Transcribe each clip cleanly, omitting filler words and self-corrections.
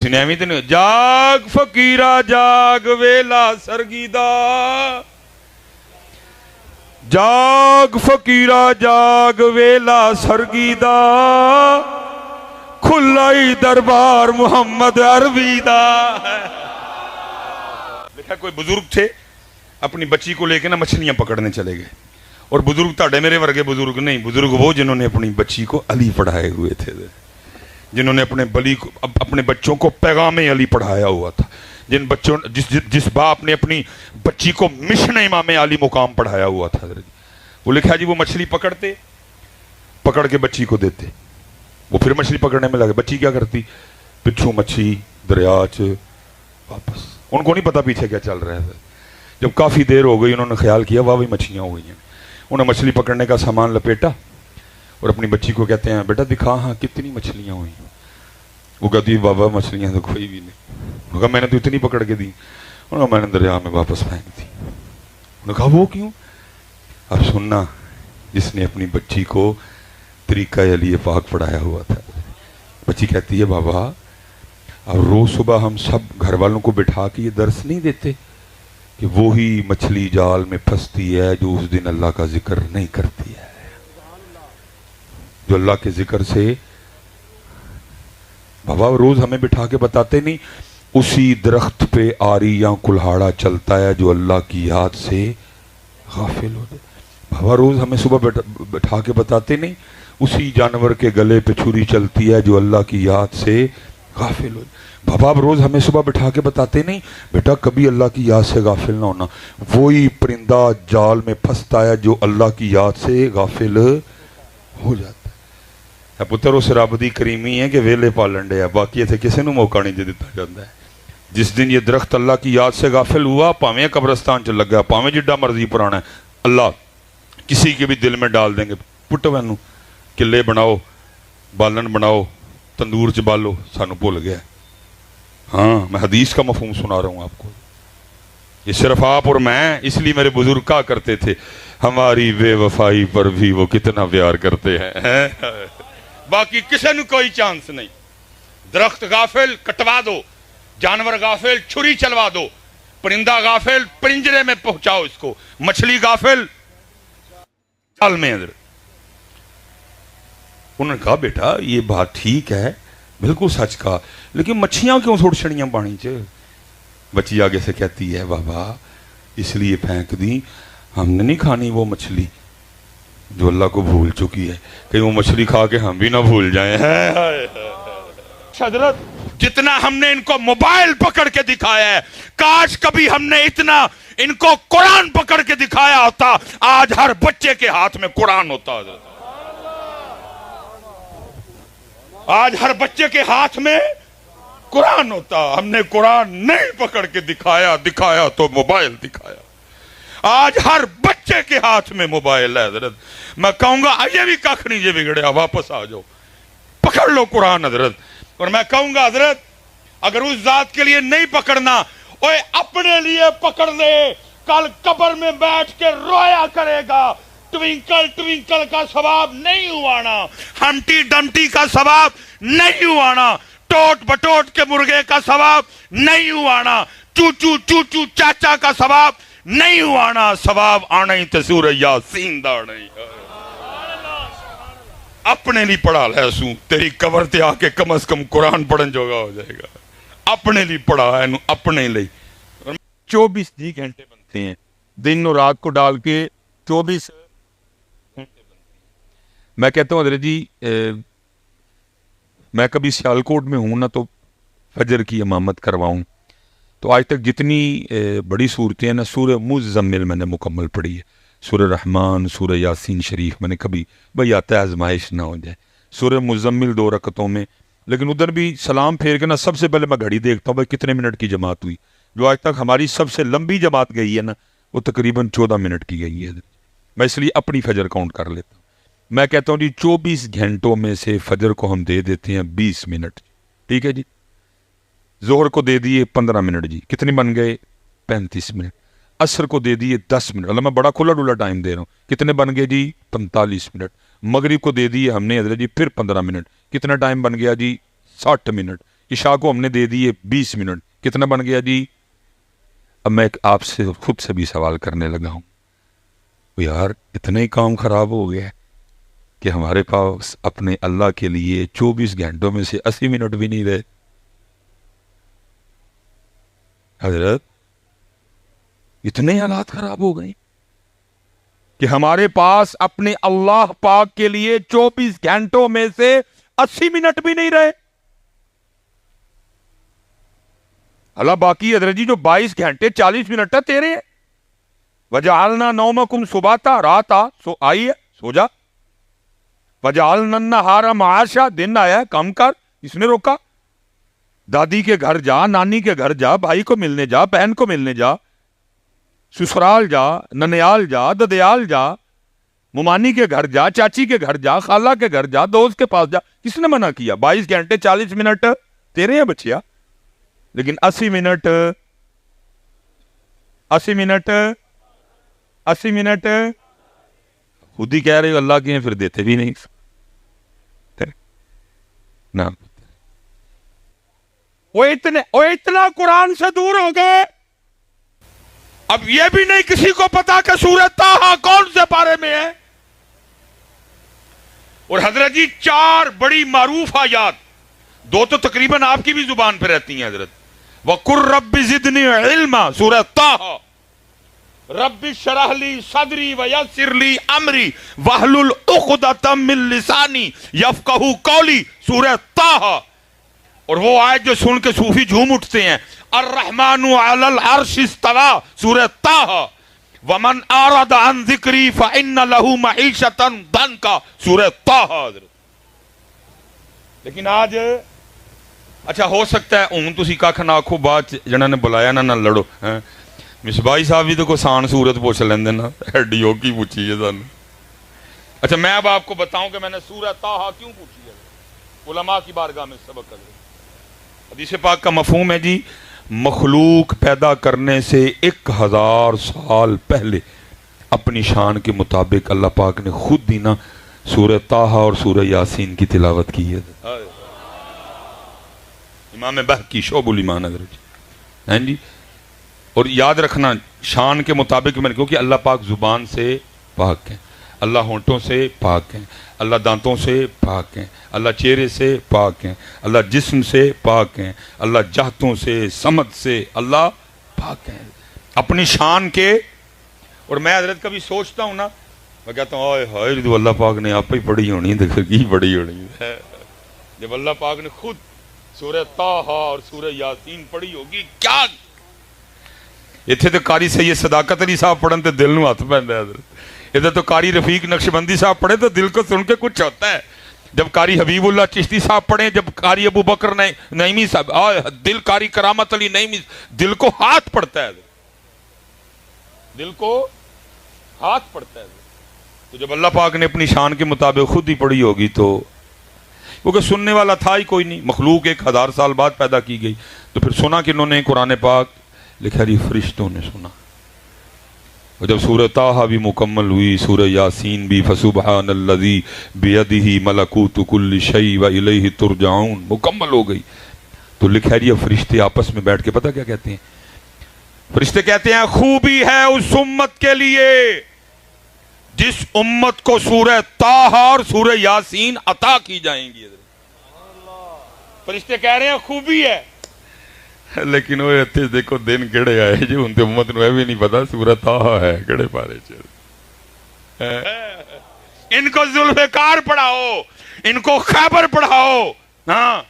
سنیوی تے جاگ فقیرا جاگ ویلا سرگیدا، جاگ فقیرا جاگ ویلا سرگیدا، کھلائی دربار محمد عربی دا۔ دیکھا کوئی بزرگ تھے اپنی بچی کو لے کے نا مچھلیاں پکڑنے چلے گئے، اور بزرگ تاڑے میرے ورگے بزرگ نہیں، بزرگ وہ جنہوں نے اپنی بچی کو علی پڑھائے ہوئے تھے، جنہوں نے اپنے بچوں کو پیغام علی پڑھایا ہوا تھا، جن بچوں جس باپ نے اپنی بچی کو مشن امام علی مقام پڑھایا ہوا تھا، وہ لکھا جی وہ مچھلی پکڑتے، پکڑ کے بچی کو دیتے، وہ پھر مچھلی پکڑنے میں لگے، بچی کیا کرتی، پچھو مچھی دریا چ واپس، ان کو نہیں پتا پیچھے کیا چل رہا ہے۔ جب کافی دیر ہو گئی انہوں نے خیال کیا واہ بھی مچھلیاں ہو گئی ہیں، انہوں نے مچھلی پکڑنے کا سامان لپیٹا اور اپنی بچی کو کہتے ہیں بیٹا دکھا ہاں کتنی مچھلیاں ہوئی، وہ کہتی بابا مچھلیاں تو کوئی بھی نہیں، انہوں نے کہا میں نے تو اتنی پکڑ کے دی، انہوں نے کہا میں نے دریا میں واپس پھینک دی، انہوں نے کہا وہ کیوں؟ اب سننا، جس نے اپنی بچی کو طریقہ علی پاک پڑھایا ہوا تھا، بچی کہتی ہے بابا اب روز صبح ہم سب گھر والوں کو بٹھا کے یہ درس نہیں دیتے کہ وہی مچھلی جال میں پھنستی ہے جو اس دن اللہ کا ذکر نہیں کرتی ہے، جو اللہ کے ذکر سے، بابا روز ہمیں بٹھا کے بتاتے نہیں اسی درخت پہ آری یا کلہاڑا چلتا ہے جو اللہ کی یاد سے غافل ہو جائے، بابا روز ہمیں صبح بٹھا کے بتاتے نہیں اسی جانور کے گلے پہ چھری چلتی ہے جو اللہ کی یاد سے غافل ہو جائے، بابا اب روز ہمیں صبح بٹھا کے بتاتے نہیں بیٹا کبھی اللہ کی یاد سے غافل نہ ہونا، وہی پرندہ جال میں پھنستا ہے جو اللہ کی یاد سے غافل ہو جاتا ہے۔ پتر اس رب دی کریمی ہے کہ ویلے پالنڈے ہے، باقی ایسے کسی نو موقع نہیں دیتا جاتا ہے۔ جس دن یہ درخت اللہ کی یاد سے غافل ہوا پاویں قبرستان چ لگا پاویں جڈا مرضی پرانا ہے، اللہ کسی کے بھی دل میں ڈال دیں گے پٹو اینو قلعے بناؤ بالن بناؤ تندور چ بالو سانو بھول گیا۔ ہاں میں حدیث کا مفہوم سنا رہا ہوں آپ کو، یہ صرف آپ اور میں، اس لیے میرے بزرگ کہا کرتے تھے ہماری بے وفائی پر بھی وہ کتنا پیار کرتے ہیں، باقی کسی نے کوئی چانس نہیں۔ درخت غافل کٹوا دو، جانور غافل چھری چلوا دو، پرندہ غافل پرنجرے میں پہنچاؤ اس کو، مچھلی غافل جال میں اندر۔ انہوں نے کہا بیٹا یہ بات ٹھیک ہے بالکل سچ کہا، لیکن مچھیاں کیوں تھوڑ چھڑیاں پانی چ؟ بچی آگے سے کہتی ہے بابا اس لیے پھینک دی ہم نے نہیں کھانی وہ مچھلی جو اللہ کو بھول چکی ہے، کہ وہ مچھلی کھا کے ہم بھی نہ بھول جائیں۔ حضرت جتنا ہم نے ان کو موبائل پکڑ کے دکھایا ہے، کاش کبھی ہم نے اتنا ان کو قرآن پکڑ کے دکھایا ہوتا، آج ہر بچے کے ہاتھ میں قرآن ہوتا۔ حضرت آج ہر بچے کے ہاتھ میں قرآن ہوتا، ہم نے قرآن نہیں پکڑ کے دکھایا تو موبائل دکھایا، آج ہر بچے کے ہاتھ میں موبائل ہے۔ حضرت میں کہوں گا یہ بھی کخ نہیں جے بگڑیا، واپس آ جاؤ پکڑ لو قرآن حضرت، اور میں کہوں گا حضرت اگر اس ذات کے لیے نہیں پکڑنا اوے اپنے لیے پکڑ لے، کل قبر میں بیٹھ کے رویا کرے گا، ٹوینکل ٹوینکل کا ثواب نہیں ہوانا، ہمٹی ڈمٹی کا ثواب نہیں ہوانا، ٹوٹ بٹوٹ کے مرغے کا ثواب نہیں ہوانا، چوچو چوچو چاچا کا ثواب نہیں ہوانا، ثواب آنا ہی تے سورہ یاسین دا نہیں۔ اپنے لیے پڑھا لے سوں تیری قبر تے آ کے کم از کم قرآن پڑھن جوگا ہو جائے گا، اپنے لیے پڑھا ہے اپنے لیے۔ 24 گھنٹے بنتے ہیں، دن اور رات کو ڈال کے 24 گھنٹے بنتے ہیں۔ میں کہتا ہوں حضرت جی میں کبھی سیالکوٹ میں ہوں نا تو فجر کی امامت کرواؤں تو آج تک جتنی بڑی صورتیں ہیں نا، سورہ مزمل میں نے مکمل پڑھی ہے، سورہ رحمان، سورہ یاسین شریف میں نے کبھی بھئی آتا ہے آزمائش نہ ہو جائے، سورہ مزمل 2 رکعتوں میں، لیکن ادھر بھی سلام پھیر کے نا سب سے پہلے میں گھڑی دیکھتا ہوں بھئی کتنے منٹ کی جماعت ہوئی، جو آج تک ہماری سب سے لمبی جماعت گئی ہے نا وہ تقریباً 14 منٹ کی گئی ہے، میں اس لیے اپنی فجر کاؤنٹ کر لیتا ہوں۔ میں کہتا ہوں جی 24 گھنٹوں میں سے فجر کو ہم دے دیتے ہیں 20 منٹ، ٹھیک ہے جی، ظہر کو دے دیے 15 منٹ جی، کتنے بن گئے 35 منٹ، عصر کو دے دیے 10 منٹ، اللہ میں بڑا کھلا ڈولا ٹائم دے رہا ہوں، کتنے بن گئے جی 45 منٹ، مغرب کو دے دیے ہم نے حضرت جی پھر 15 منٹ، کتنا ٹائم بن گیا جی 60 منٹ، عشاء کو ہم نے دے دیے 20 منٹ، کتنا بن گیا جی؟ اب میں آپ سے خود سے بھی سوال کرنے لگا ہوں، یار اتنا ہی کام خراب ہو گیا ہے کہ ہمارے پاس اپنے اللہ کے لیے 24 گھنٹوں میں سے 80 منٹ بھی نہیں رہے۔ حضرت اتنے حالات خراب ہو گئے کہ ہمارے پاس اپنے اللہ پاک کے لیے 24 گھنٹوں میں سے 80 منٹ بھی نہیں رہے۔ اللہ باقی حضرت جی جو 22 گھنٹے 40 منٹ ہے تیرے ہیں۔ وَجَعَلْنَا نَوْمَكُمْ سُبَاتًا، رات آئی ہے سو جا۔ وَجَعَلْنَا النَّهَارَ مَعَاشًا، دن آیا ہے کم کر، اس نے روکا؟ دادی کے گھر جا، نانی کے گھر جا، بھائی کو ملنے جا، بہن کو ملنے جا، سسرال جا، ننیال جا، ددیال جا، ممانی کے گھر جا، چاچی کے گھر جا، خالہ کے گھر جا، دوست کے پاس جا، کس نے منع کیا؟ 22 گھنٹے 40 منٹ تیرے ہیں بچیا، لیکن 80 منٹ 80 منٹ 80 منٹ خود ہی کہہ رہے ہو اللہ کے ہیں، پھر دیتے بھی نہیں نا۔ وہ اتنا قرآن سے دور ہو گئے، اب یہ بھی نہیں کسی کو پتا کہ سورۃ طٰہٰ کون سے پارے میں ہے۔ اور حضرت جی 4 بڑی معروف آیات، 2 تو تقریباً آپ کی بھی زبان پہ رہتی ہیں حضرت۔ وَقُلْ رَبِّ زِدْنِي عِلْمًا، سورۃ طٰہٰ۔ رب اشرح لی صدری ویسر لی امری واحلل عقدۃ من لسانی یفقہوا قولی، سورۃ طٰہٰ۔ اور وہ آیت جو سن کے صوفی جھوم اٹھتے ہیں، الرحمن علی العرش استویٰ، سورۃ طٰہٰ۔ ومن اعرض عن ذکری فإن له معیشۃ ضنکا، سورۃ طٰہٰ۔ لیکن آج اچھا ہو سکتا ہے ہوں تسی کھ نہ آکھو، بعد جنہاں نے بلایا نہ لڑو، مصباحی صاحب بھی تو کوئی سان صورت پوچھ لیندے نا، ایڈیو کی پوچھی ہے سن۔ اچھا میں اب آپ کو بتاؤں کہ میں نے سورۃ طٰہٰ کیوں پوچھی ہے، علماء کی بارگاہ میں سبق کرے۔ حدیث پاک کا مفہوم ہے جی، مخلوق پیدا کرنے سے 1000 سال پہلے اپنی شان کے مطابق اللہ پاک نے خود ہی نا سورۃ طٰہٰ اور سورہ یاسین کی تلاوت کی ہے۔ امام بہقی شعب الایمان حضرت ہیں جی۔ اور یاد رکھنا شان کے مطابق میں، کیونکہ اللہ پاک زبان سے پاک ہیں، اللہ ہونٹوں سے پاک ہیں، اللہ دانتوں سے پاک ہیں، اللہ چہرے سے پاک ہیں، اللہ جسم سے پاک ہیں، اللہ جہتوں سے سمت سے اللہ پاک ہیں اپنی شان کے۔ اور میں حضرت کبھی سوچتا ہوں نا، میں کہتا ہوں آئے ہائے تو اللہ پاک نے آپ ہی پڑھی ہونی ہے، کی پڑھی ہونی ہے جب اللہ پاک نے خود سورۃ طٰہٰ اور سورہ یاسین پڑھی ہوگی کیا۔ اتنے تو قاری سید صداقت علی صاحب پڑھن تو دل نو ہاتھ پہنتا ہے حضرت، ادھر تو قاری رفیق نقشبندی صاحب پڑھے تو دل کو سن کے کچھ ہوتا ہے، جب قاری حبیب اللہ چشتی صاحب پڑھیں، جب قاری ابو بکر نعیمی صاحب، دل قاری کرامت علی نعیمی، دل کو ہاتھ پڑتا ہے، دل کو ہاتھ پڑتا ہے۔ تو جب اللہ پاک نے اپنی شان کے مطابق خود ہی پڑھی ہوگی تو، کیونکہ سننے والا تھا ہی کوئی نہیں، مخلوق 1000 سال بعد پیدا کی گئی، تو پھر سنا کنہوں نے؟ قرآن پاک لکھا جی فرشتوں نے سنا۔ اور جب سورہ طٰہٰ بھی مکمل ہوئی، سورہ یاسین بھی، فسبحان الذی بیدہ ملکوت کل شیء والیہ ترجعون مکمل ہو گئی، تو لکھا جی فرشتے آپس میں بیٹھ کے پتہ کیا کہتے ہیں؟ فرشتے کہتے ہیں خوبی ہے اس امت کے لیے جس امت کو سورہ طٰہٰ اور سورہ یاسین عطا کی جائیں گی۔ فرشتے کہہ رہے ہیں خوبی ہے، لیکن وہ اتنے دیکھو دن کہڑے آئے جو ان تے امت نو بھی نہیں پتا سورۃ طٰہٰ ہے کہڑے پارے چ۔ ان کو ذوالفقار پڑھاؤ، ان کو خیبر پڑھاؤ۔ ہاں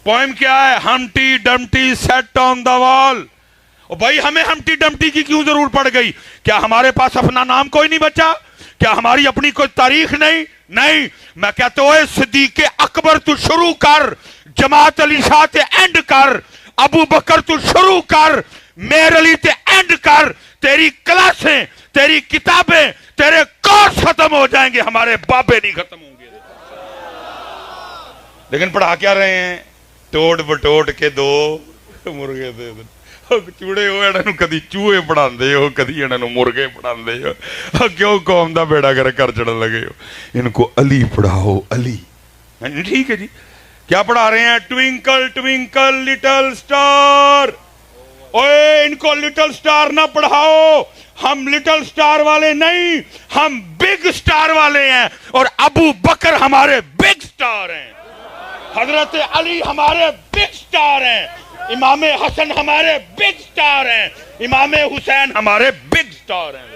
پوئم کیا ہے؟ ہمٹی ڈمٹی سیٹ آن دا وال۔ اور بھائی ہمیں ہمٹی ڈمٹی کی کیوں ضرور پڑ گئی؟ کیا ہمارے پاس اپنا نام کوئی نہیں بچا؟ کیا ہماری اپنی کوئی تاریخ نہیں؟ نہیں، میں کہتا ہوں صدیق اکبر تو شروع کر، جماعت علی شاہ تے اینڈ کر، ابو بکر تو شروع کر، میر علی تے اینڈ کر، تیری کلاسیں، تیری کتابیں، تیرے کورس ختم ہو جائیں گے، ہمارے بابے نہیں ختم ہوں گے۔ لیکن پڑھا کیا رہے ہیں؟ ٹوٹ بٹوٹ کے 2 مرغے دے دیں، چوڑے ہو انہوں کدی چوہے پڑھان دے ہو، کدی انہوں مرغے پڑھان دے ہو، کیوں قوم دا بیڑا کر چڑھن لگے ہو؟ ان کو علی پڑھاؤ، علی۔ ٹھیک ہے جی، کیا پڑھا رہے ہیں؟ Twinkle twinkle little star. اوے ان کو لٹل سٹار نہ پڑھاؤ، ہم لٹل سٹار والے نہیں، ہم بگ سٹار والے ہیں، اور ابو بکر ہمارے بگ سٹار ہیں، حضرت علی ہمارے بگ سٹار ہیں، امام حسن ہمارے بگ سٹار ہیں، امام حسین ہمارے بگ سٹار ہیں.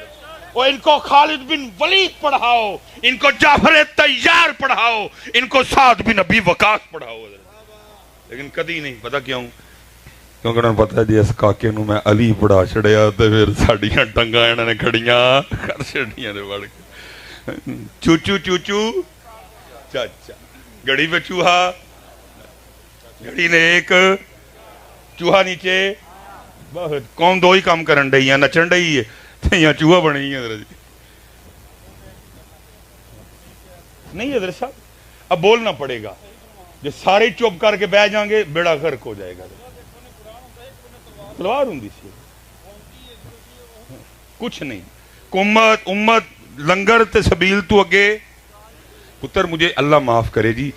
اور ان کو خالد بن ولید پڑھاؤ، ان کو جعفر طیار پڑھاؤ، ان کو سعد بن ابی وقاص پڑھاؤ. لیکن کدی نہیں. پتہ کیوں؟ کیونکہ انہوں نے پتا ہے جی اس کاکے نو میں علی پڑھا چھڑیا تو پھر ساڈیاں ٹنگاں انہوں نے کھڑیاں کر چھڑیاں دے بڑھ کے. چوچو چوچو چاچا، گڑی پہ چوہا، گڑی نے ایک چوہا نیچے، بہت قوم دو ہی کام کرن ڈئی ہیں، نچن ڈئی ہے یا چوہا بنی ہے. نہیں حضرت صاحب اب بولنا پڑے گا، جو سارے چپ کر کے بیٹھ جائیں گے بیڑا غرق ہو جائے گا. تلوار ہوں سی کچھ نہیں. امت لنگر تے سبیل تو اگے پتر. مجھے اللہ معاف کرے جی،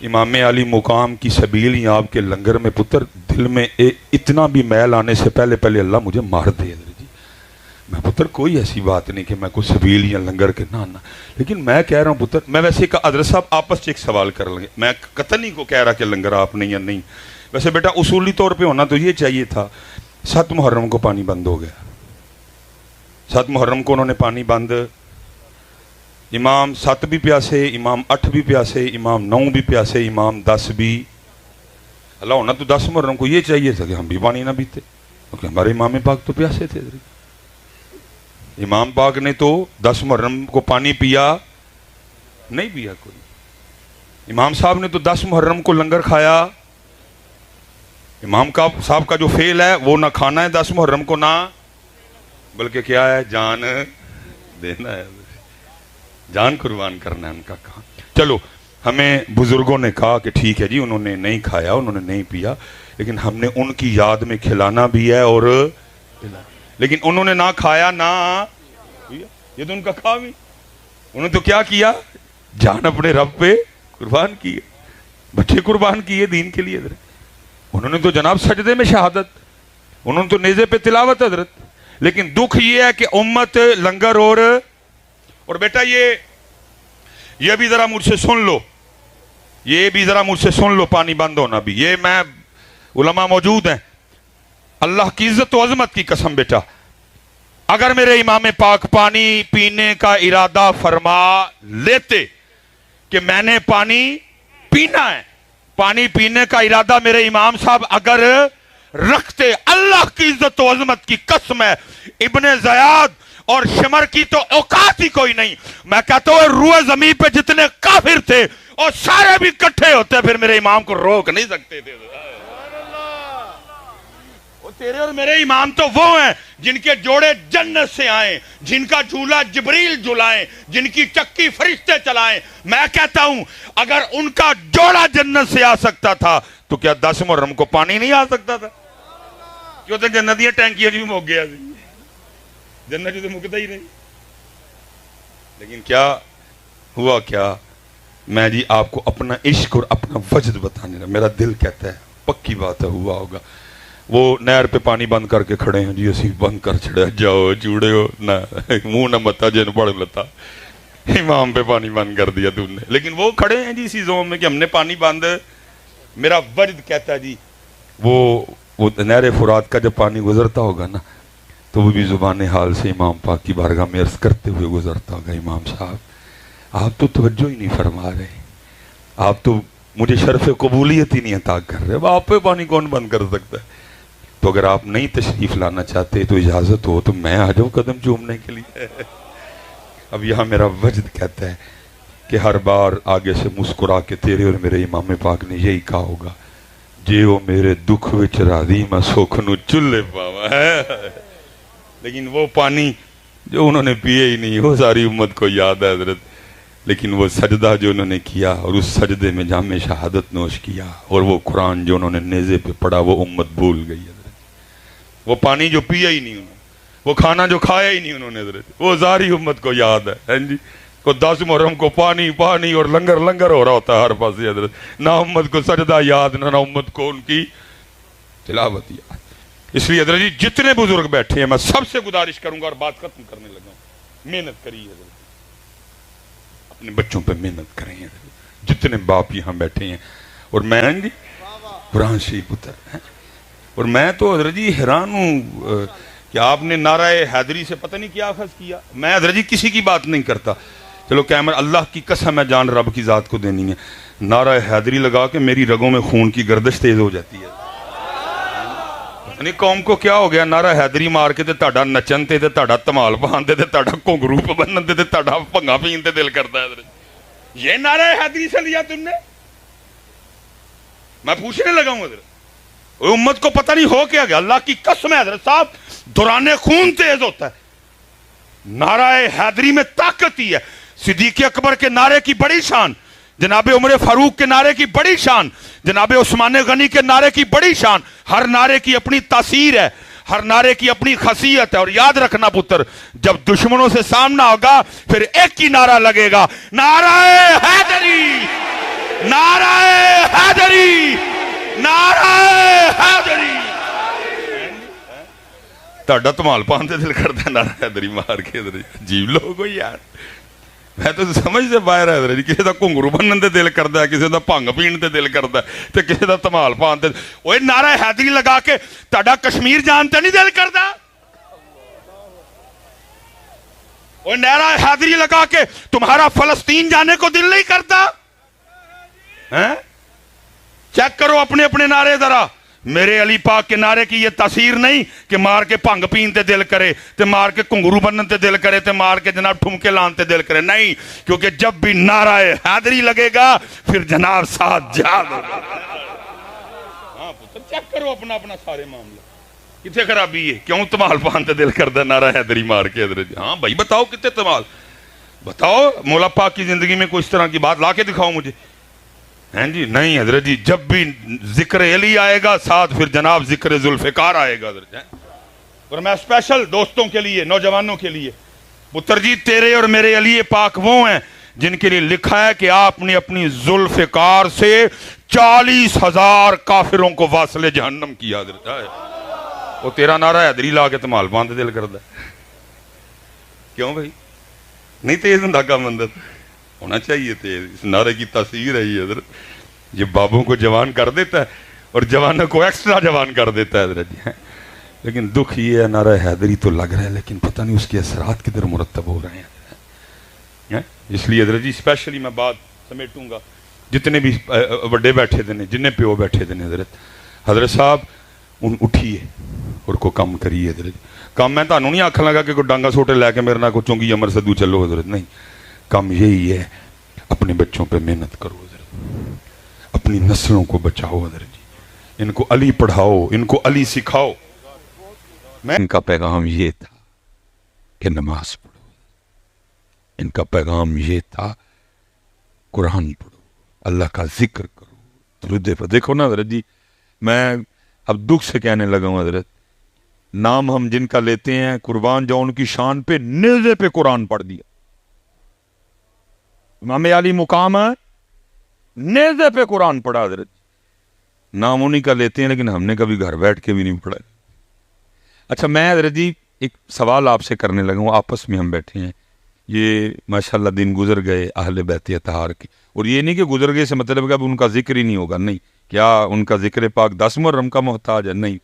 امام علی مقام کی سبیل ہی آپ کے لنگر میں پتر دل میں اتنا بھی میل آنے سے پہلے اللہ مجھے مار دے جی. میں پتر کوئی ایسی بات نہیں کہ میں کوئی سبیل یا لنگر کے نہ، لیکن میں کہہ رہا ہوں پتر، میں ویسے حضرت صاحب آپس ایک سوال کر لیں گے. میں قطعاً نہیں کو کہہ رہا کہ لنگر آپ نہیں یا نہیں. ویسے بیٹا اصولی طور پہ ہونا تو یہ چاہیے تھا. 7 محرم کو پانی بند ہو گیا، 7 محرم کو انہوں نے پانی بند، امام 7 بھی پیاسے، امام 8 بھی پیاسے، امام 9 بھی پیاسے، امام 10 بھی. اللہ ہونا تو 10 محرم کو یہ چاہیے تھا کہ ہم بھی پانی نہ پیتے، کیونکہ ہمارے امام پاک تو پیاسے تھے. امام پاک نے تو 10 محرم کو پانی پیا نہیں پیا کوئی. امام صاحب نے تو 10 محرم کو لنگر کھایا. امام صاحب کا جو فعل ہے وہ نہ کھانا ہے 10 محرم کو، نہ بلکہ کیا ہے، جان دینا ہے، جان قربان کرنا ہے ان کا کام. چلو ہمیں بزرگوں نے کہا کہ ٹھیک ہے جی، انہوں نے نہیں کھایا، انہوں نے نہیں پیا، لیکن ہم نے ان کی یاد میں کھلانا بھی ہے اور لیکن انہوں نے نہ کھایا نہ یہ تو ان کا کھا بھی. انہوں نے تو کیا کیا؟ جان اپنے رب پہ قربان کی، بچے قربان کیے دین کے لیے. انہوں نے تو جناب سجدے میں شہادت، انہوں نے تو نیزے پہ تلاوت حضرت. لیکن دکھ یہ ہے کہ امت لنگر اور بیٹا یہ بھی ذرا مجھ سے سن لو، یہ بھی ذرا مجھ سے سن لو، پانی بند ہونا بھی. یہ میں علماء موجود ہیں، اللہ کی عزت و عظمت کی قسم بیٹا، اگر میرے امام پاک پانی پینے کا ارادہ فرما لیتے کہ میں نے پانی پینا ہے، پانی پینے کا ارادہ میرے امام صاحب اگر رکھتے، اللہ کی عزت و عظمت کی قسم ہے، ابن زیاد اور شمر کی تو اوقات ہی کوئی نہیں. میں کہتا ہوں روئے زمین پہ جتنے کافر تھے اور سارے بھی کٹھے ہوتے پھر میرے امام کو روک نہیں سکتے تھے. تیرے اور میرے امام تو وہ ہیں جن کے جوڑے جنت سے آئیں، جن کا جھولا جبریل جھلائیں، جن کی چکی فرشتے چلائیں. میں کہتا ہوں اگر ان کا جوڑا جنت سے آ سکتا تھا تو کیا 10 محرم کو پانی نہیں آ سکتا تھا؟ کیوں تو جنتیاں ٹینکیاں جو مک گیا، جنت جو تو مکتا ہی نہیں. لیکن کیا ہوا؟ کیا میں جی آپ کو اپنا عشق اور اپنا وجد بتانے رہا، میرا دل کہتا ہے پکی بات ہے ہوا ہوگا. وہ نہر پہ پانی بند کر کے کھڑے ہیں جی، اسی بند کر چھڑے، جاؤ چوڑے ہو نہ منہ نہ متا جن پڑھ لتا، امام پہ پانی بند کر دیا تم نے. لیکن وہ کھڑے ہیں جی اسی زوم میں کہ ہم نے پانی بند. میرا وجد کہتا ہے جی وہ نہر فرات کا جب پانی گزرتا ہوگا نا تو وہ بھی زبان حال سے امام پاک کی بارگاہ میں عرض کرتے ہوئے گزرتا ہوگا، امام صاحب آپ تو توجہ ہی نہیں فرما رہے، آپ تو مجھے شرف قبولیت ہی نہیں عطا کر رہے، اب آپ پہ پانی کون بند کر سکتا ہے؟ تو اگر آپ نہیں تشریف لانا چاہتے تو اجازت ہو تو میں آ جاؤں قدم چومنے کے لیے. اب یہاں میرا وجد کہتا ہے کہ ہر بار آگے سے مسکرا کے تیرے اور میرے امام پاک نے یہی کہا ہوگا، جے وہ میرے دکھ وچ راضی میں سکھ نو چلے پاوا ہے. لیکن وہ پانی جو انہوں نے پیے ہی نہیں وہ ساری امت کو یاد ہے حضرت. لیکن وہ سجدہ جو انہوں نے کیا اور اس سجدے میں جام شہادت نوش کیا اور وہ قرآن جو انہوں نے نیزے پہ پڑھا وہ امت بھول گئی حضرت. وہ پانی جو پیا ہی نہیں انہوں نے، وہ کھانا جو کھایا ہی نہیں انہوں نے حضرت، وہ ساری امت کو یاد ہے. جی کو 10 محرم کو پانی پانی اور لنگر لنگر ہو رہا ہوتا ہے ہر پاس حضرت، نہ امت کو سجدہ یاد، نہ امت کو ان کی تلاوت یاد۔ اس لیے حضرت جی جتنے بزرگ بیٹھے ہیں میں سب سے گزارش کروں گا اور بات ختم کرنے لگا ہوں، محنت کریے حضرت، اپنے بچوں پہ محنت کریں حضرت، جتنے باپ یہاں بیٹھے ہیں۔ اور میں جی قرآن شریف اتر ہیں، اور میں تو حضرت جی حیران ہوں کہ آپ نے نعرہ حیدری سے پتہ نہیں کیا اخذ کیا۔ میں حضرت جی کسی کی بات نہیں کرتا، چلو کیمرہ اللہ کی قسم ہے جان رب کی ذات کو دینی ہے، نعرہ حیدری لگا کے میری رگوں میں خون کی گردش تیز ہو جاتی ہے۔ پتہ نہیں قوم کو کیا ہو گیا، نعرہ حیدری مار کے تے تہاڈا نچن تے تہاڈا دھمال پاندے تے تہاڈا گھنگرو بنن تے تہاڈا بھنگا پین تے دل کرتا ہے حضرت۔ یہ نعرہ حیدری سے لیا تم نے؟ میں پوچھنے لگا ہوں حضرت، امت کو پتہ نہیں ہو کیا گیا، اللہ کی قسم ہے حضرت صاحب دوران خون تیز ہوتا ہے۔ نعرہ حیدری میں طاقت ہی ہے۔ صدیق اکبر کے نعرے کی بڑی شان، جناب عمر فاروق کے نعرے کی بڑی شان، جناب عثمان غنی کے نعرے کی بڑی شان۔ ہر نعرے کی اپنی تاثیر ہے، ہر نعرے کی اپنی خاصیت ہے۔ اور یاد رکھنا پتر، جب دشمنوں سے سامنا ہوگا پھر ایک ہی نعرہ لگے گا، نعرہ حیدری، نعرہ حیدری، نعرہ حیدری۔ تہاڈا دھمال پان تے دل کردا ہے نعرہ حیدری مار کے حضرت۔ عجیب لوگ ہو یار، میں تو سمجھ سے باہر ہے حضرت۔ کسی دا گھنگرو بنن تے دل کردا ہے، کسی دا بھنگ پین تے دل کردا ہے، تے کسی دا دھمال پان تے۔ اوے نعرہ حیدری لگا کے تہاڈا کشمیر جان تے نہیں دل کردا؟ اوے نعرہ حیدری لگا کے تمہارا فلسطین جانے کو دل نہیں کرتا؟ چیک کرو اپنے اپنے نعرے ذرا۔ میرے علی پاک کے نعرے کی یہ تاثیر نہیں کہ مار کے بھنگ پین تے دل کرے، تے مار کے گھنگرو بنن تے دل کرے، تے مار کے جناب ٹھمکے لان تے دل کرے، نہیں، کیونکہ جب بھی نعرہ حیدری لگے گا پھر جناب ساتھ جہاد ہوگا۔ ہاں پتر چیک کرو اپنا اپنا سارے معاملہ، کتنے خرابی ہے، کیوں تمال پان تے دل کردا نعرہ حیدری مار کے حضرت؟ ہاں بھائی بتاؤ کتنے تمال، بتاؤ مولا پاک کی زندگی میں کوئی اس طرح کی بات لا کے دکھاؤ مجھے۔ ہیں جی نہیں حضرت جی، جب بھی ذکر علی آئے گا ساتھ پھر جناب ذکر ذوالفقار آئے گا حضرت۔ اور میں اسپیشل دوستوں کے لیے، نوجوانوں کے لیے، پتر جی تیرے اور میرے علی پاک وہ ہیں جن کے لیے لکھا ہے کہ آپ نے اپنی ذوالفقار سے 40,000 کافروں کو واصل جہنم کیا حضرت۔ وہ تیرا نعرہ حیدری لا کے تمال باندھ دل کردا ہے، کیوں بھائی؟ نہیں تیز ہوندا کام اندر ہونا چاہیے تیز، اس نعرے کی تاثیر ہے یہ حضرت، یہ بابوں کو جوان کر دیتا ہے اور جوانوں کو ایکسٹرا جوان کر دیتا ہے حضرت جی۔ لیکن دکھ یہ ہے نعرہ حیدری تو لگ رہا ہے لیکن پتہ نہیں اس کے اثرات کدھر مرتب ہو رہے ہیں۔ اس لیے حضرت جی اسپیشلی میں بات سمیٹوں گا، جتنے بھی بڑے بیٹھے دے نے، جننے پیو بیٹھے دے نے حضرت صاحب ان اٹھیے اور کو کم کریے حضرت۔ کام میں تانوں نہیں آکھن لگا کہ کوئی ڈانگا سوٹے لے کے میرے نہ کو چونگی امر سدو چلو حضرت، نہیں، کام یہی ہے اپنے بچوں پہ محنت کرو حضرت، اپنی نسلوں کو بچاؤ حضرت جی، ان کو علی پڑھاؤ، ان کو علی سکھاؤ۔ ان کا پیغام یہ تھا کہ نماز پڑھو، ان کا پیغام یہ تھا قرآن پڑھو، اللہ کا ذکر کرو، درود پر۔ دیکھو نا حضرت جی، میں اب دکھ سے کہنے لگا ہوں حضرت، نام ہم جن کا لیتے ہیں قربان جاؤ ان کی شان پہ نیزے پہ قرآن پڑھ دیا۔ امام علی مقام ہے، نیزے پہ قرآن پڑھا حضرت، نام انہی کا لیتے ہیں لیکن ہم نے کبھی گھر بیٹھ کے بھی نہیں پڑھا۔ اچھا میں حضرت جی ایک سوال آپ سے کرنے لگا ہوں، آپس میں ہم بیٹھے ہیں، یہ ماشاءاللہ دن گزر گئے اہل بیت اطہار کے، اور یہ نہیں کہ گزر گئے سے مطلب کہ اب ان کا ذکر ہی نہیں ہوگا، نہیں، کیا ان کا ذکر پاک 10 محرم کا محتاج ہے؟ نہیں،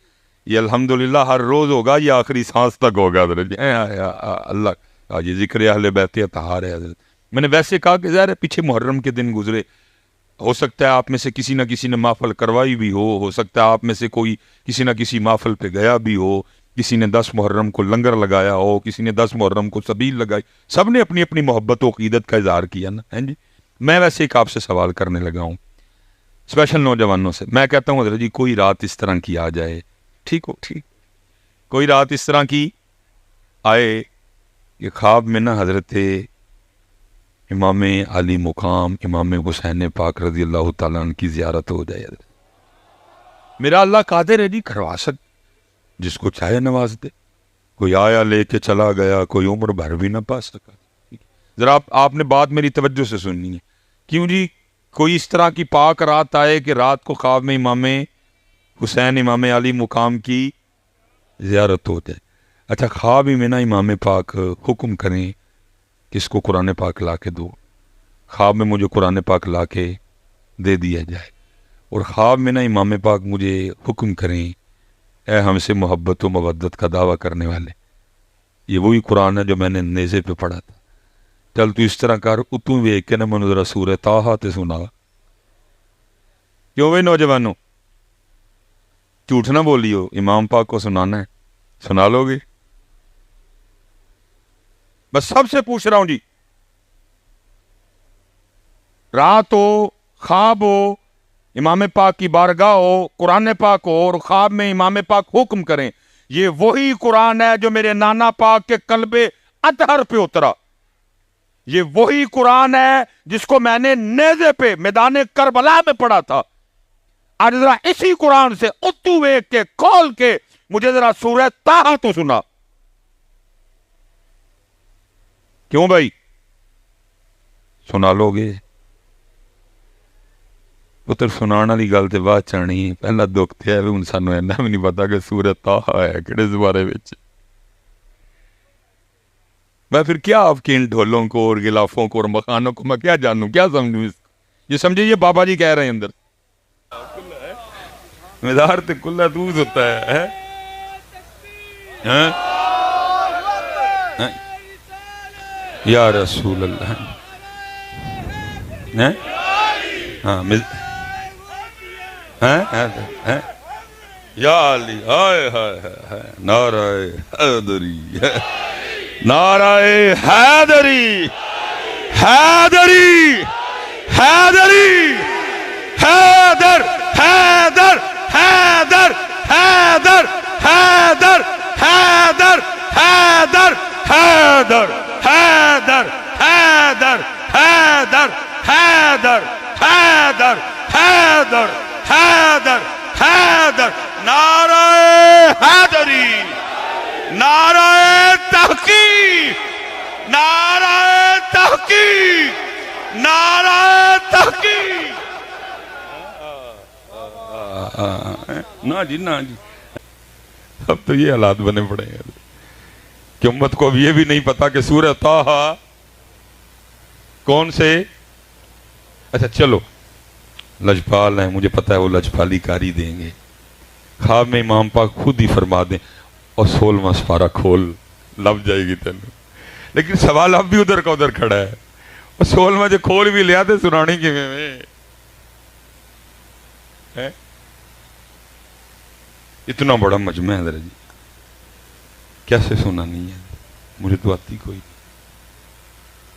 یہ الحمدللہ ہر روز ہوگا، یہ آخری سانس تک ہوگا حضرت جی۔ اللہ کا یہ ذکر اہل بیت اطہار ہے حضرت۔ میں نے ویسے کہا کہ ظاہر ہے پیچھے محرم کے دن گزرے، ہو سکتا ہے آپ میں سے کسی نہ کسی نے محفل کروائی بھی ہو سکتا ہے آپ میں سے کوئی کسی نہ کسی محفل پہ گیا بھی ہو، کسی نے 10 محرم کو لنگر لگایا ہو، کسی نے 10 محرم کو سبیل لگائی، سب نے اپنی اپنی محبت و عقیدت کا اظہار کیا نا، ہیں جی۔ میں ویسے ایک آپ سے سوال کرنے لگا ہوں اسپیشل نوجوانوں سے، میں کہتا ہوں حضرت جی کوئی رات اس طرح کی آ جائے، ٹھیک ہو، ٹھیک، کوئی رات اس طرح کی آئے کہ خواب میں نا حضرت امام علی مقام امام حسین پاک رضی اللہ تعالیٰ عنہ کی زیارت ہو جائے، میرا اللہ قادر ہے جی، کروا سکتے، جس کو چاہے نواز دے۔ کوئی آیا لے کے چلا گیا، کوئی عمر بھر بھی نہ پا سکا، ذرا آپ نے بات میری توجہ سے سننی ہے. کیوں جی؟ کوئی اس طرح کی پاک رات آئے کہ رات کو خواب میں امام حسین امام علی مقام کی زیارت ہو جائے. اچھا خواب ہی میں نا امام پاک حکم کریں کہ اس کو قرآن پاک لا کے دو. خواب میں مجھے قرآن پاک لا کے دے دیا جائے اور خواب میں نا امام پاک مجھے حکم کریں اے ہم سے محبت و مودت کا دعویٰ کرنے والے، یہ وہی قرآن ہے جو میں نے نیزے پہ پڑھا تھا. چل تو اس طرح کر اتوں ویک کے نا منو ذرا سورہ طٰہٰ تے سنا. کیوں بھائی نوجوانوں جھوٹ نہ بولیو، امام پاک کو سنانا ہے، سنا لو گے؟ بس سب سے پوچھ رہا ہوں جی، رات ہو، خواب ہو، امام پاک کی بارگاہ ہو، قرآن پاک ہو اور خواب میں امام پاک حکم کریں، یہ وہی قرآن ہے جو میرے نانا پاک کے قلب اطہر پہ اترا. یہ وہی قرآن ہے جس کو میں نے نیزے پہ میدان کربلا میں پڑھا تھا. آج ذرا اسی قرآن سے اتو ویک کے کھول کے مجھے ذرا سورہ طٰہٰ تو سنا. کیوں بھائی سنا لو گے؟ پتر سنانا والی گل تے بعد چانی ہے، پہلا دکھ تے ہے ہن سانوں اینا بھی نہیں پتا کہ سورہ طٰہٰ ہے کہڑے زبارے وچ. میں پھر کیا آپ کے ان ڈھولوں کو اور غلافوں کو اور مخانوں کو میں کیا جانوں، کیا سمجھوں اس کو؟ یہ سمجھے یہ بابا جی کہہ رہے ہیں اندر مدار تے کلہ دوز ہوتا ہے. یا رسول اللہ. یا علی ہائے ہائے ہائے نعرہ حیدری نعرہ حیدری حیدری حیدری حیدر حیدر حیدر حیدر حیدر حیدر حیدر حیدر حیدر حیدر حیدر حیدر حیدر حیدر حیدر حیدر نعرہ حیدری نعرہ تحقیق نعرہ تحقیق نعرہ تحقیق. نا جی نا جی اب تو یہ حالات بنے پڑے ہیں کہ امت کو اب یہ بھی نہیں پتا کہ سورہ طٰہٰ کون سے. اچھا چلو لجپال ہیں، مجھے پتا ہے وہ لجپالی کاری دیں گے. خواب میں امام پاک خود ہی فرما دیں اور 16واں سپارہ کھول، لب جائے گی تینوں. لیکن سوال اب بھی ادھر کا ادھر کھڑا ہے، اور 16واں جو کھول بھی لیا تھے سنانی کی میں اتنا بڑا مجمع ہے ذرا جی کیسے سنانی ہے؟ مجھے تو آتی کوئی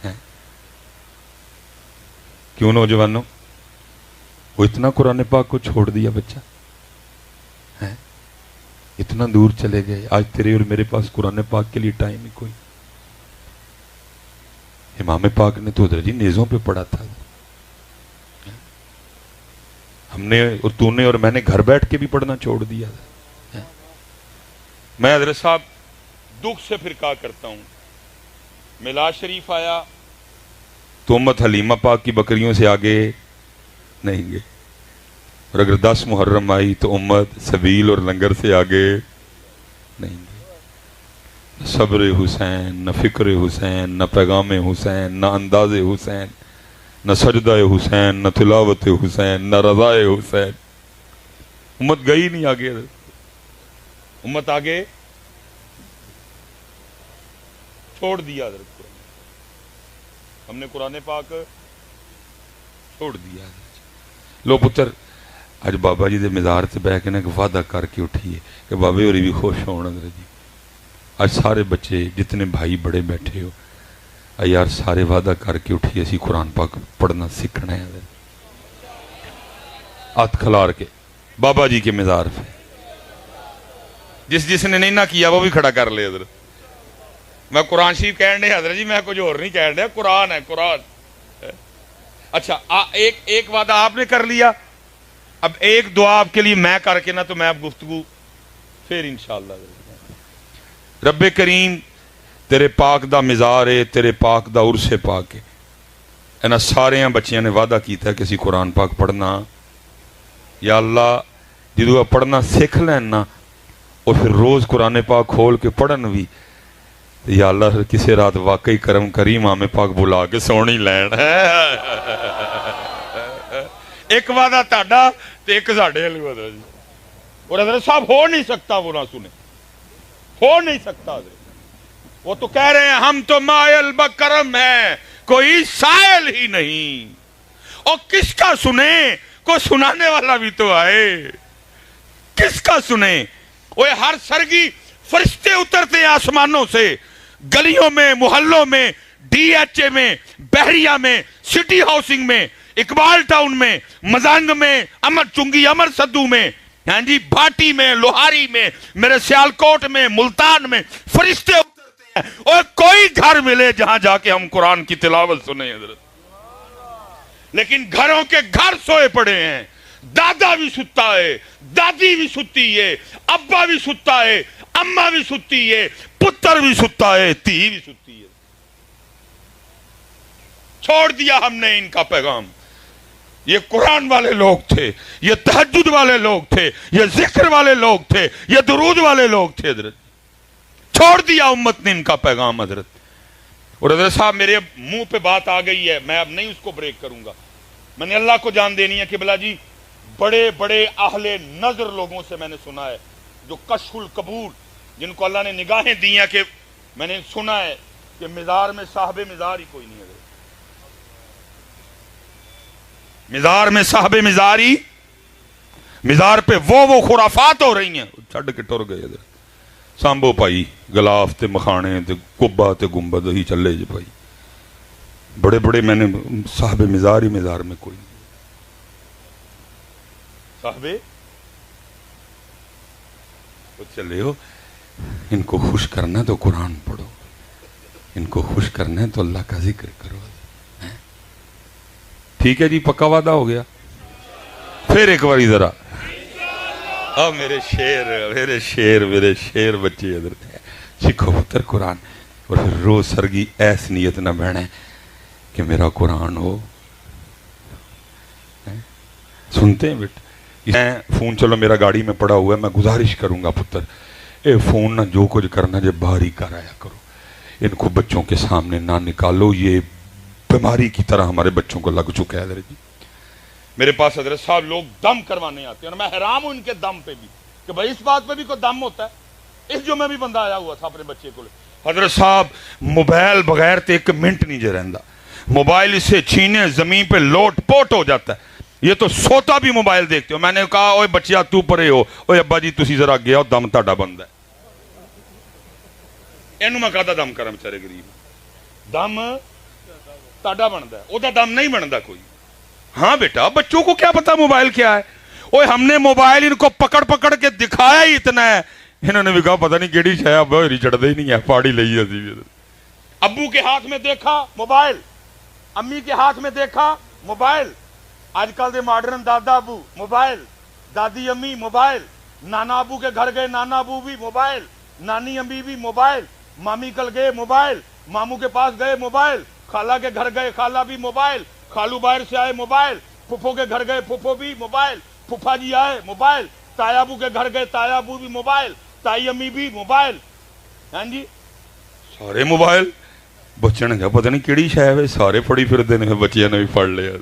نہیں. کیوں نوجوانوں وہ اتنا قرآن پاک کو چھوڑ دیا بچہ، اتنا دور چلے گئے. آج تیرے اور میرے پاس قرآن پاک کے لیے ٹائم ہی کوئی. امام پاک نے تو ادھر جی نیزوں پہ پڑھا تھا، ہم نے اور تو نے اور میں نے گھر بیٹھ کے بھی پڑھنا چھوڑ دیا تھا. میں حضرت صاحب دکھ سے پھر کہا کرتا ہوں، میلاد شریف آیا تو امت حلیمہ پاک کی بکریوں سے آگے نہیں گئے، اور اگر 10 محرم آئی تو امت سبیل اور لنگر سے آگے نہیں گئے. صبر حسین، نہ فکر حسین، نہ پیغام حسین، نہ انداز حسین، نہ سجدہ حسین، نہ تلاوت حسین، نہ رضا حسین. امت گئی نہیں آگے، امت آگے چھوڑ دیا. ہم نے قرآن پاک چھوڑ دیا. لو پتر اج بابا جی دے مزار سے بہ کے نا ایک وعدہ کر کے اٹھیے کہ بابے ہوری بھی خوش ہونا. جی اج سارے بچے جتنے بھائی بڑے بیٹھے ہو یار سارے وعدہ کر کے اٹھیے اسی قرآن پاک پڑھنا سیکھنا ہے. ہاتھ کھلار کے بابا جی کے مزار پہ جس نے نہیں نہ کیا وہ بھی کھڑا کر لے. حضرت میں قرآن شریف کہنے دے حضرت جی، میں کچھ اور نہیں کہنے دے، قرآن ہے قرآن. اچھا ایک وعدہ آپ نے کر لیا، اب ایک دعا آپ کے لیے میں کر کے نا تو میں اب گفتگو پھر انشاءاللہ. رب کریم تیرے پاک دا مزار ہے، تیرے پاک دا عرس پاک ہے. انہاں سارے بچیاں نے وعدہ کیتا ہے کہ اسی قرآن پاک پڑھنا. یا اللہ جدو پڑھنا سیکھ لین نا اور پھر روز قرآن پاک کھول کے پڑھن بھی، یا اللہ کسی رات واقعی کرم کریم آمیں پاک بلا کے سونی لین. ایک وعدہ تاڑا تو ایک ساڑھے علی وعدہ جی. اور حضرت صاحب ہو نہیں سکتا وہ نہ سنے، ہو نہیں سکتا حضرت. وہ تو کہہ رہے ہیں ہم تو مائل بکرم ہیں، کوئی سائل ہی نہیں. اور کس کا سنے؟ کوئی سنانے والا بھی تو آئے. کس کا سنے؟ وہ ہر سرگی فرشتے اترتے ہیں آسمانوں سے، گلیوں میں، محلوں میں، ڈی ایچ اے میں، بحریہ میں، سٹی ہاؤسنگ میں، اقبال ٹاؤن میں، مزانگ میں، امر چنگی، امر صدو میں، ہاں جی، بھاٹی میں، لوہاری میں، میرے سیالکوٹ میں، ملتان میں، فرشتے اترتے ہیں. اور کوئی گھر ملے جہاں جا کے ہم قرآن کی تلاوت سنیں حضرت. لیکن گھروں کے گھر سوئے پڑے ہیں. دادا بھی ستا ہے، دادی بھی ستی ہے، ابا بھی ستا ہے، اماں بھی ستی ہے، پتر بھی ستا ہے، تھی بھی ستی ہے. چھوڑ دیا ہم نے ان کا پیغام. یہ قرآن والے لوگ تھے، یہ تہجد والے لوگ تھے، یہ ذکر والے لوگ تھے، یہ درود والے لوگ تھے حضرت. چھوڑ دیا امت نے ان کا پیغام حضرت. اور حضرت صاحب میرے منہ پہ بات آ گئی ہے، میں اب نہیں اس کو بریک کروں گا. میں نے اللہ کو جان دینی ہے کہ بلا جی بڑے بڑے اہل نظر لوگوں سے میں نے سنا ہے، جو کشف القبور، جن کو اللہ نے نگاہیں دی ہیں، کہ میں نے سنا ہے کہ مزار میں صاحب مزار ہی کوئی نہیں ہے. مزار میں صاحب مزاری، مزار پہ وہ خرافات ہو رہی ہیں. چھڑ کے ٹر گئے ادھر سامبو پائی گلاف تے مخانے تے کبا تے گنبد ہی چلے جی بھائی. بڑے بڑے میں نے صاحب مزار ہی مزار میں کوئی نہیں. صاحب تو چلے ہو، ان کو خوش کرنا تو قرآن پڑھو، ان کو خوش کرنا ہے تو اللہ کا ذکر کرو. ٹھیک ہے جی، پکا وعدہ ہو گیا. پھر ایک باری ذرا میرے شیر میرے شیر میرے شیر بچے حضرت سکھو پتر قرآن. اور پھر روز سرگی ایس نیت نہ بہنے کہ میرا قرآن ہو. سنتے ہیں بیٹا، فون چلو میرا گاڑی میں پڑا ہوا ہے، میں گزارش کروں گا پتر اے فون نہ جو کچھ کرنا جب باہر ہی کرایا کرو، ان کو بچوں کے سامنے نہ نکالو. یہ بیماری کی طرح ہمارے بچوں کو لگ چکا ہے حضرت جی. میرے پاس حضرت صاحب لوگ دم کروانے آتے ہیں اور میں حیران ہوں ان کے دم پہ بھی کہ بھائی اس بات پہ بھی کوئی دم ہوتا ہے. اس جمعے بھی بندہ آیا ہوا تھا اپنے بچے کو لے. حضرت صاحب موبائل بغیر تے ایک منٹ نہیں جے رہندا. موبائل اسے چھینے زمین پہ لوٹ پوٹ ہو جاتا ہے. یہ تو سوتا بھی موبائل دیکھتے ہو. میں نے کہا اوے بچیا تو پرے ہو، اوے ابا جی تسی ذرا گیا ہو، دم تہاڈا بندا ہے. اینوں میں کہدا دم کرم بیچارے غریب، دم تہاڈا بندا ہے، او دا دم نہیں بندا کوئی. ہاں بیٹا بچوں کو کیا پتا موبائل کیا ہے. اوے ہم نے موبائل ان کو پکڑ پکڑ کے دکھایا ہی اتنا ہے، انہوں نے بھی کہا پتہ نہیں کیڑی شے ابا ہری چڑھدے ہی نہیں ہے، پاڑی لئی اسی بھی. ابو کے ہاتھ میں دیکھا موبائل، امی کے ہاتھ میں دیکھا موبائل. آج کل دے ماڈرن دادا ابو موبائل، دادی امی موبائل، نانا ابو کے گھر گئے نانا ابو بھی موبائل، نانی امی بھی موبائل، مامی کل گئے موبائل، ماموں کے پاس گئے موبائل، خالہ کے گھر گئے خالہ بھی موبائل، خالو باہر سے آئے موبائل، پھپھو کے گھر گئے پھپھو بھی موبائل، پھپھا جی آئے موبائل، تایا ابو کے گھر گئے تایا ابو بھی موبائل، تائی امی بھی موبائل. ہاں جی سارے موبائل. بچے نے کہا پتہ نہیں کیڑی شے ہے، سارے پڑی پھردے نے، بچیاں نے بھی پڑھ لیا.